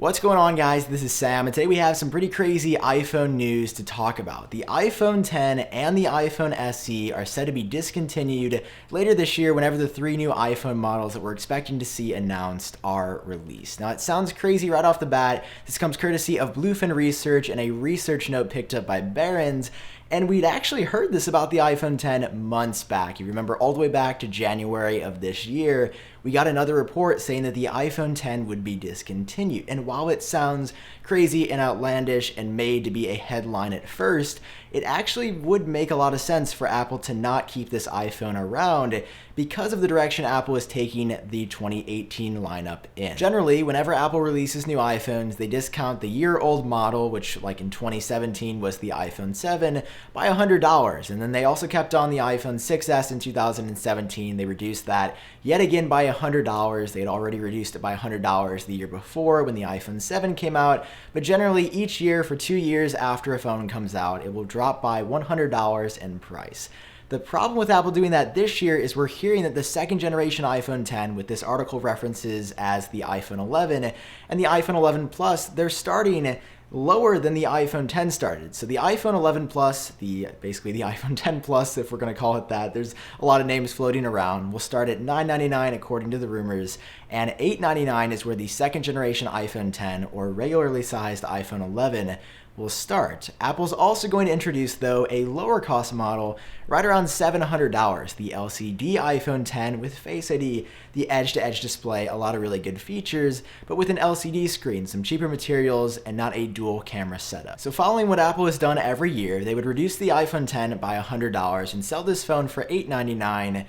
What's going on, guys? This is Sam, and today we have some pretty crazy iPhone news to talk about. The iPhone X and the iPhone SE are said to be discontinued later this year whenever the three new iPhone models that we're expecting to see announced are released. Now, it sounds crazy right off the bat. This comes courtesy of Bluefin Research and a research note picked up by Barron's. And we'd actually heard this about the iPhone X months back. You remember all the way back to January of this year, we got another report saying that the iPhone X would be discontinued. And while it sounds crazy and outlandish and made to be a headline at first, it actually would make a lot of sense for Apple to not keep this iPhone around because of the direction Apple is taking the 2018 lineup in. Generally, whenever Apple releases new iPhones, they discount the year-old model, which like in 2017 was the iPhone 7, by $100. And then they also kept on the iPhone 6s in 2017. They reduced that yet again by $100. They had already reduced it by $100 the year before when the iPhone 7 came out. But generally, each year for 2 years after a phone comes out, it will drop by $100 in price. The problem with Apple doing that this year is we're hearing that the second generation iPhone X, with this article references as the iPhone 11 and the iPhone 11 Plus, they're starting lower than the iPhone X started. So the iPhone 11 Plus, basically the iPhone X Plus, if we're going to call it that, there's a lot of names floating around, will start at $999 according to the rumors, and $899 is where the second generation iPhone X or regularly sized iPhone 11 will start. Apple's also going to introduce, though, a lower cost model right around $700, the LCD iPhone X with Face ID, the edge-to-edge display, a lot of really good features, but with an LCD screen, some cheaper materials, and not a dual camera setup. So following what Apple has done every year, they would reduce the iPhone X by $100 and sell this phone for $899.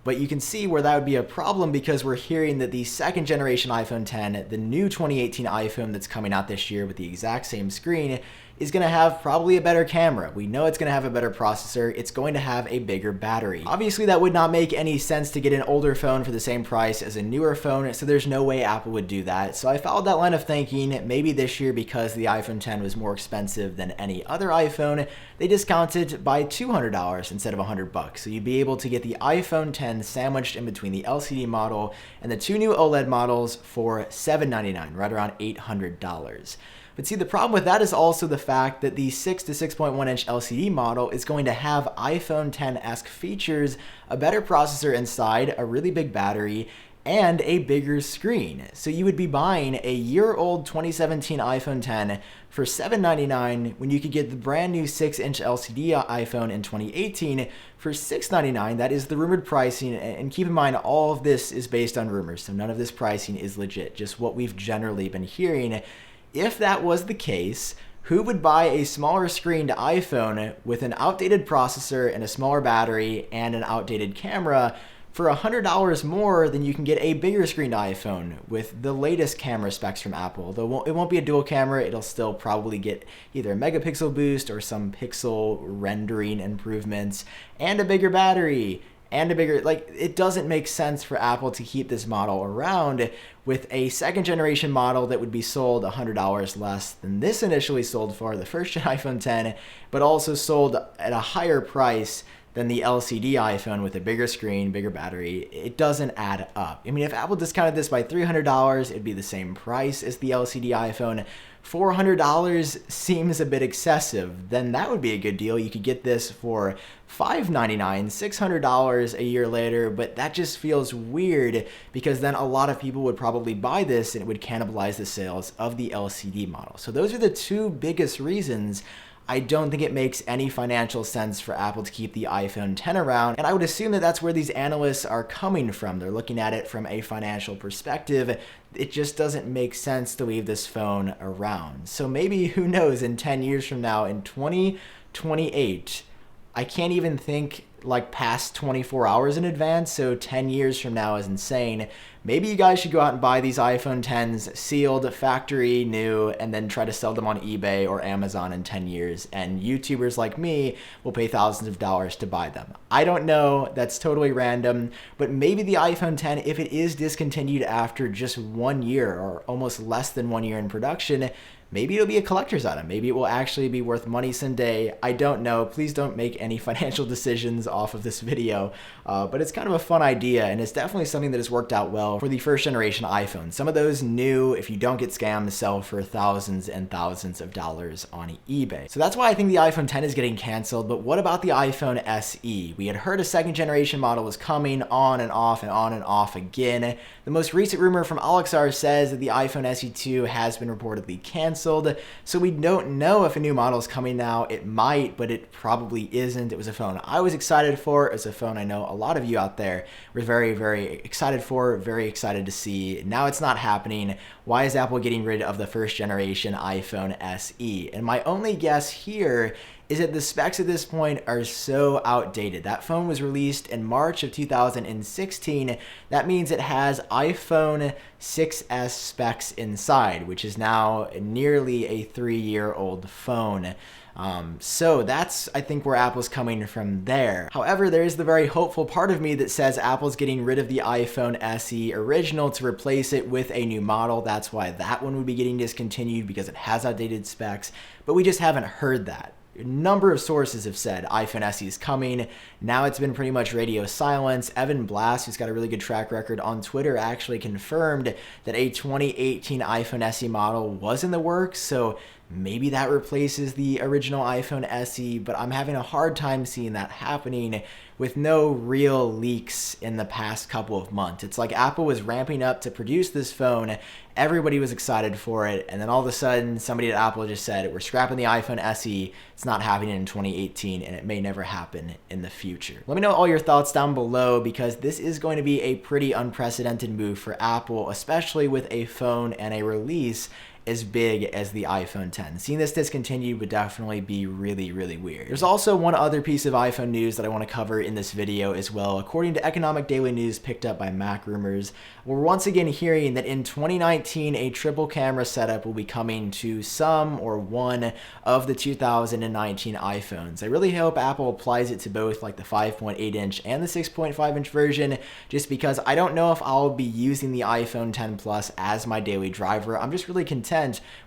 But you can see where that would be a problem because we're hearing that the second generation iPhone X, the new 2018 iPhone that's coming out this year with the exact same screen, is going to have probably a better camera. We know it's going to have a better processor. It's going to have a bigger battery. Obviously, that would not make any sense to get an older phone for the same price as a newer phone, so there's no way Apple would do that. So I followed that line of thinking. Maybe this year, because the iPhone X was more expensive than any other iPhone, they discounted by $200 instead of $100. So you'd be able to get the iPhone X sandwiched in between the LCD model and the two new OLED models for $799, right around $800. But see, the problem with that is also the fact that the 6 to 6.1 inch LCD model is going to have iPhone X-esque features, a better processor inside, a really big battery, and a bigger screen. So you would be buying a year-old 2017 iPhone X for $799 when you could get the brand new 6-inch LCD iPhone in 2018 for $699. That is the rumored pricing, and keep in mind all of this is based on rumors, so none of this pricing is legit, just what we've generally been hearing. If that was the case, who would buy a smaller screened iPhone with an outdated processor and a smaller battery and an outdated camera for $100 more than you can get a bigger screened iPhone with the latest camera specs from Apple? Though it won't be a dual camera, it'll still probably get either a megapixel boost or some pixel rendering improvements and a bigger battery. And a bigger, it doesn't make sense for Apple to keep this model around with a second generation model that would be sold $100 less than this initially sold for, the first gen iPhone X, but also sold at a higher price than the LCD iPhone with a bigger screen, bigger battery. It doesn't add up. I mean, if Apple discounted this by $300, it'd be the same price as the LCD iPhone. $400 seems a bit excessive. Then that would be a good deal. You could get this for $599, $600 a year later, but that just feels weird because then a lot of people would probably buy this and it would cannibalize the sales of the LCD model. So those are the two biggest reasons I don't think it makes any financial sense for Apple to keep the iPhone X around, and I would assume that that's where these analysts are coming from. They're looking at it from a financial perspective. It just doesn't make sense to leave this phone around. So maybe, who knows, in 10 years from now, in 2028, I can't even think past 24 hours in advance, so 10 years from now is insane. Maybe you guys should go out and buy these iPhone Xs sealed, factory new, and then try to sell them on eBay or Amazon in 10 years, and YouTubers like me will pay thousands of dollars to buy them. I don't know, that's totally random, but maybe the iPhone X, if it is discontinued after just 1 year or almost less than 1 year in production, maybe it'll be a collector's item. Maybe it will actually be worth money someday. I don't know. Please don't make any financial decisions off of this video. But it's kind of a fun idea, and it's definitely something that has worked out well for the first generation iPhone. Some of those new, if you don't get scammed, sell for thousands and thousands of dollars on eBay. So that's why I think the iPhone 10 is getting canceled. But what about the iPhone SE? We had heard a second generation model was coming, on and off and on and off again. The most recent rumor from Alexar says that the iPhone SE2 has been reportedly canceled. So we don't know if a new model is coming now. It might, but it probably isn't. It was a phone I was excited for. It's a phone I know a lot of you out there were very, very excited for, very excited to see. Now it's not happening. Why is Apple getting rid of the first generation iPhone SE? And my only guess here is that the specs at this point are so outdated. That phone was released in March of 2016. That means it has iPhone 6s specs inside, which is now nearly a 3-year-old phone. So that's, I think, where Apple's coming from there. However, there is the very hopeful part of me that says Apple's getting rid of the iPhone SE original to replace it with a new model. That's why that one would be getting discontinued, because it has outdated specs, but we just haven't heard that. A number of sources have said iPhone SE is coming. Now it's been pretty much radio silence. Evan Blass, who's got a really good track record on Twitter, actually confirmed that a 2018 iPhone SE model was in the works. So maybe that replaces the original iPhone SE, but I'm having a hard time seeing that happening with no real leaks in the past couple of months. It's like Apple was ramping up to produce this phone, everybody was excited for it, and then all of a sudden somebody at Apple just said, we're scrapping the iPhone SE, it's not happening in 2018, and it may never happen in the future. Let me know all your thoughts down below, because this is going to be a pretty unprecedented move for Apple, especially with a phone and a release as big as the iPhone 10. Seeing this discontinued would definitely be really, really weird. There's also one other piece of iPhone news that I want to cover in this video as well. According to Economic Daily News picked up by Mac Rumors, we're once again hearing that in 2019, a triple camera setup will be coming to some or one of the 2019 iPhones. I really hope Apple applies it to both, like the 5.8 inch and the 6.5 inch version, just because I don't know if I'll be using the iPhone 10 Plus as my daily driver. I'm just really content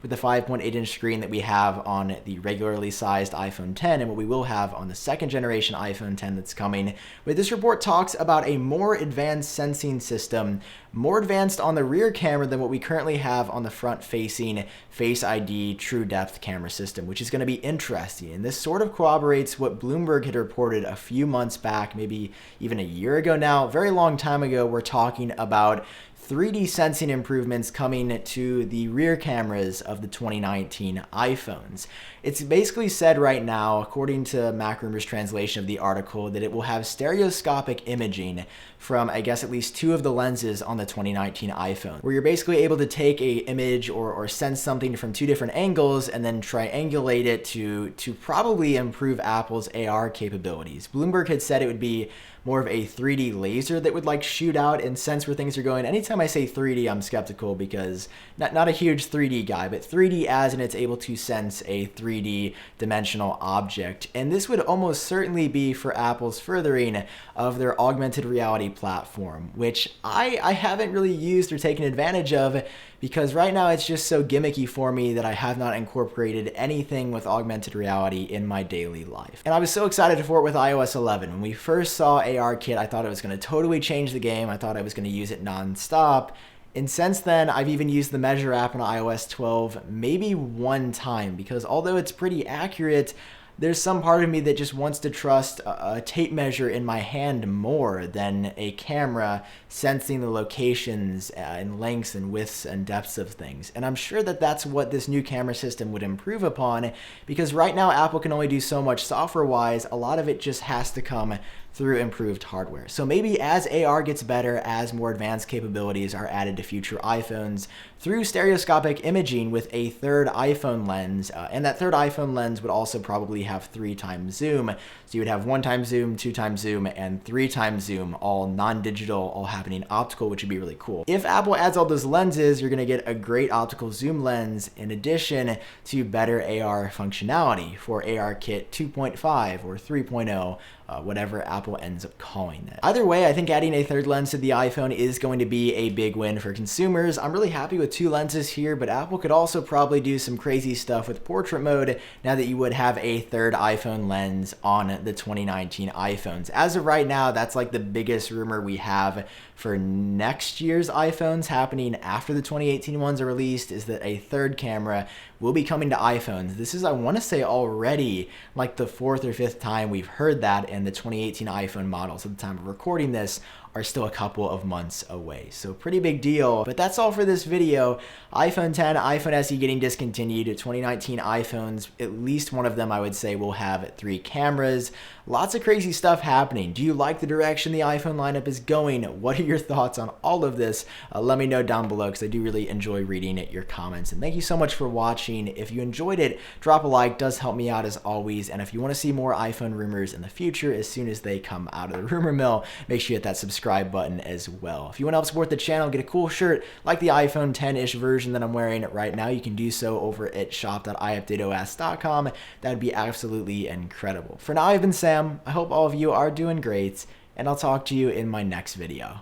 with the 5.8 inch screen that we have on the regularly sized iPhone 10 and what we will have on the second generation iPhone 10 that's coming. But this report talks about a more advanced sensing system, more advanced on the rear camera than what we currently have on the front facing Face ID true depth camera system, which is going to be interesting. And this sort of corroborates what Bloomberg had reported a few months back, maybe even a year ago now, a very long time ago. We're talking about 3D sensing improvements coming to the rear cameras of the 2019 iPhones. It's basically said right now, according to Mac Rumors' translation of the article, that it will have stereoscopic imaging from, I guess, at least 2 of the lenses on the 2019 iPhone, where you're basically able to take a image or sense something from 2 different angles and then triangulate it to probably improve Apple's AR capabilities. Bloomberg had said it would be more of a 3D laser that would like shoot out and sense where things are going. Anytime I say 3D, I'm skeptical, because not a huge 3D guy, but 3D as in it's able to sense a 3D dimensional object. And this would almost certainly be for Apple's furthering of their augmented reality platform, which I haven't really used or taken advantage of, because right now it's just so gimmicky for me that I have not incorporated anything with augmented reality in my daily life. And I was so excited for it with iOS 11. When we first saw ARKit, I thought it was going to totally change the game. I thought I was going to use it nonstop. And since then, I've even used the Measure app on iOS 12 maybe one time, because although it's pretty accurate, there's some part of me that just wants to trust a tape measure in my hand more than a camera sensing the locations and lengths and widths and depths of things. And I'm sure that that's what this new camera system would improve upon, because right now Apple can only do so much software-wise. A lot of it just has to come through improved hardware. So maybe as AR gets better, as more advanced capabilities are added to future iPhones through stereoscopic imaging with a third iPhone lens, and that third iPhone lens would also probably have 3 times zoom. So you would have 1 time zoom, 2 times zoom, and 3 times zoom, all non-digital, all happening optical, which would be really cool. If Apple adds all those lenses, you're gonna get a great optical zoom lens in addition to better AR functionality for ARKit 2.5 or 3.0, whatever Apple Apple ends up calling it. Either way, I think adding a third lens to the iPhone is going to be a big win for consumers. I'm really happy with 2 lenses here, but Apple could also probably do some crazy stuff with portrait mode now that you would have a third iPhone lens on the 2019 iPhones. As of right now, that's like the biggest rumor we have for next year's iPhones happening after the 2018 ones are released, is that a third camera will be coming to iPhones. This is, I want to say, already like the 4th or 5th time we've heard that, and the 2018 iPhone models at the time of recording this are still a couple of months away. So pretty big deal. But that's all for this video. iPhone 10, iPhone SE getting discontinued. 2019 iPhones, at least one of them I would say will have 3 cameras. Lots of crazy stuff happening. Do you like the direction the iPhone lineup is going? What are your thoughts on all of this? Let me know down below, because I do really enjoy reading your comments. And thank you so much for watching. If you enjoyed it, drop a like, does help me out as always. And if you want to see more iPhone rumors in the future, as soon as they come out of the rumor mill, make sure you hit that subscribe button as well. If you want to help support the channel, get a cool shirt like the iPhone 10-ish version that I'm wearing right now, you can do so over at shop.iupdateos.com. That would be absolutely incredible. For now, I've been Sam. I hope all of you are doing great, and I'll talk to you in my next video.